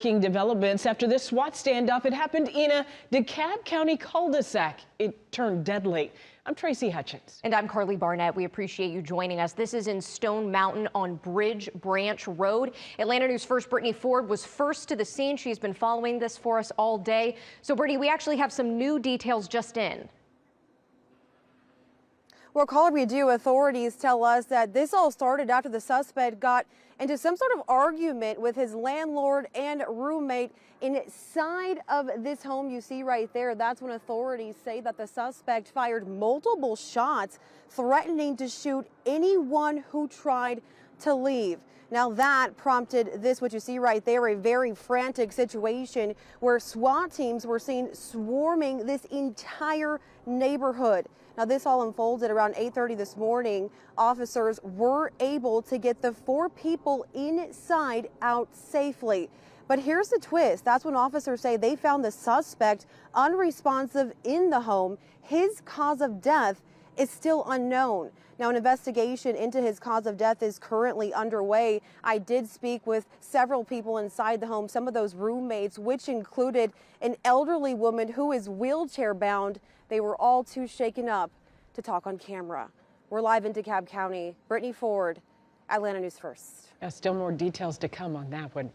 Developments after this SWAT standoff. It happened in a DeKalb County cul-de-sac. It turned deadly. I'm Tracy Hutchins. And I'm Carly Barnett. We appreciate you joining us. This is in Stone Mountain on Bridge Branch Road. Atlanta News 1st Brittany Ford was first to the scene. She's been following this for us all day. So Brittany, we actually have some new details just in. Well, caller, we do. Authorities tell us that this all started after the suspect got into some sort of argument with his landlord and roommate inside of this home you see right there. That's when authorities say that the suspect fired multiple shots, threatening to shoot anyone who tried to leave. Now that prompted this, what you see right there, a very frantic situation where SWAT teams were seen swarming this entire neighborhood. Now this all unfolded around 8:30 this morning. Officers were able to get the 4 people inside out safely. But here's the twist. That's when officers say they found the suspect unresponsive in the home. His cause of death is still unknown. Now, an investigation into his cause of death is currently underway. I did speak with several people inside the home, some of those roommates, which included an elderly woman who is wheelchair bound. They were all too shaken up to talk on camera. We're live in DeKalb County. Brittany Ford, Atlanta News First. Still more details to come on that one.